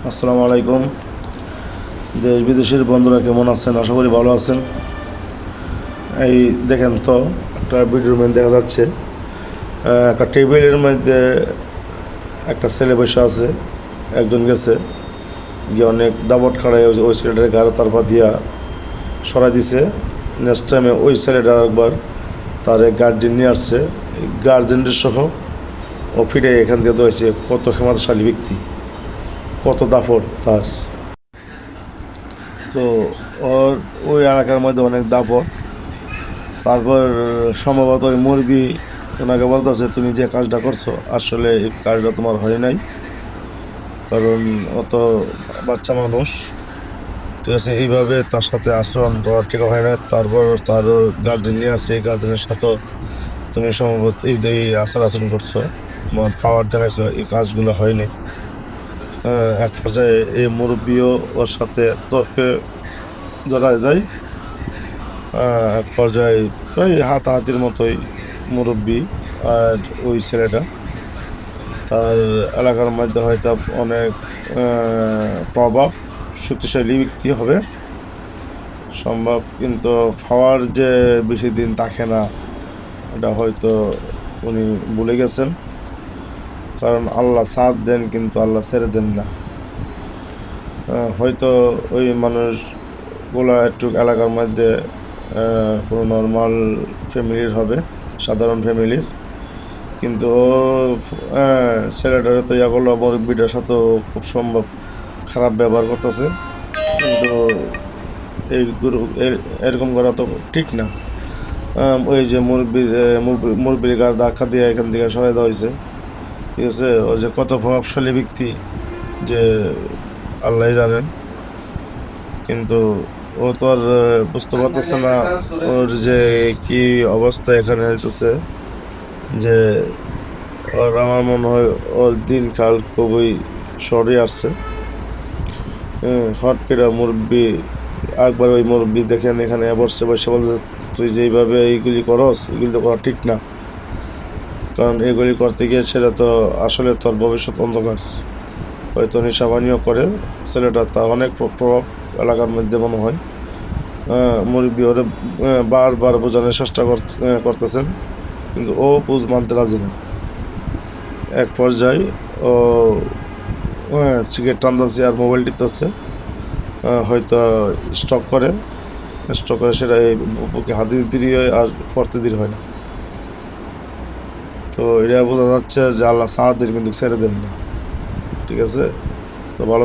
আসসালামু আলাইকুম। দেশ বিদেশের বন্ধুরা কেমন আছেন? আশা করি ভালো আছেন। এই দেখেন তো, একটা ভিডিওর মধ্যে দেখা যাচ্ছে একটা টেবিলের মধ্যে একটা ছেলে বসে আছে। একজন গেছে গিয়ে অনেক দাবট খাড়ায় ওই ছেলেটার গাড়ি তার পা দিয়া সরাই দিছে। নেক্সট টাইমে ওই ছেলেটা একবার তার গার্জেন নিয়ে আসছে। গার্জেনদের সহ ও ফিরে এখান দিয়ে ধরেছে। কত ক্ষমতাশালী ব্যক্তি, কত দাপট তার। তো ওর ওই এলাকার মধ্যে অনেক দাপট। তারপর সম্ভবত ওই মুরগি ওনাকে বলতেছে, তুমি যে কাজটা করছো আসলে এই কাজটা তোমার হয় নাই, কারণ অত বাচ্চা মানুষ, ঠিক আছে, এইভাবে তার সাথে আচরণ করা ঠিক হয় না। তারপর তার গার্জেন নিয়ে আসছে, এই গার্জেনের সাথেও তুমি সম্ভবত এই আচরণ করছো, তোমার পাওয়ার দেখাইছো, এই কাজগুলো হয়নি। এক পর্যায়ে এই মুরব্বিও ওর সাথে তর্কে জড়ায় যায়। এক পর্যায়ে প্রায় হাতাহাতির মতোই মুরব্বি আর ওই ছেলেটা। তার এলাকার মধ্যে হয়তো অনেক প্রভাব শক্তিশালী ব্যক্তি হবে সম্ভব, কিন্তু পাওয়ার যে বেশি দিন থাকে না এটা হয়তো উনি ভুলে গেছেন। কারণ আল্লাহ সাথ দেন কিন্তু আল্লাহ ছেড়ে দেন না। হয়তো ওই মানুষগুলো একটু এলাকার মধ্যে কোনো নর্মাল ফ্যামিলির হবে, সাধারণ ফ্যামিলির, কিন্তু ও ছেলেটারে তো ইয়া করলো, মুরব্বিটার সাথেও খুব সম্ভব খারাপ ব্যবহার করতেছে। কিন্তু এই এরকম করা তো ঠিক না। ওই যে মুরব্বির গায়ে ধাক্কা দিয়ে এখান থেকে সরাই দেওয়া হয়েছে, ঠিক আছে। ও যে কত প্রভাবশালী ব্যক্তি যে আল্লাহ জানেন, কিন্তু ও তো আর বুঝতে পারতেছে না ওর যে কি অবস্থা এখানে হইতেছে। যে ওর আমার মনে হয় ওর দিনকাল খুবই সরে আসছে। হট করে মুরব্বি একবার ওই মুরব্বি দেখেন এখানে বসে বসে বলছে, তুই যেইভাবে এইগুলি করস এগুলি তো করা ঠিক না, কারণ এগুলি করতে গিয়ে সেটা তো আসলে তোর ভবিষ্যৎ অন্ধকার। হয়তো নেশাবানিও করে ছেলেটা, তা অনেক প্রভাব এলাকার মধ্যে মনে হয়। মুরব্বি ওরে বারবার বোঝানোর চেষ্টা করতেছেন, কিন্তু ও মানতে রাজি না। এক পর্যায়ে ও সিগারেট টানতেছে আর মোবাইল টিপতেছে, হয়তো স্টক করে সেটা এই বুকে হাতে দিতে হয় আর পড়তে দিতে হয় না। তো এটা বোঝা যাচ্ছে যে আল্লাহ সাথ দেন কিন্তু ছেড়ে দেন না, ঠিক আছে। তো ভালো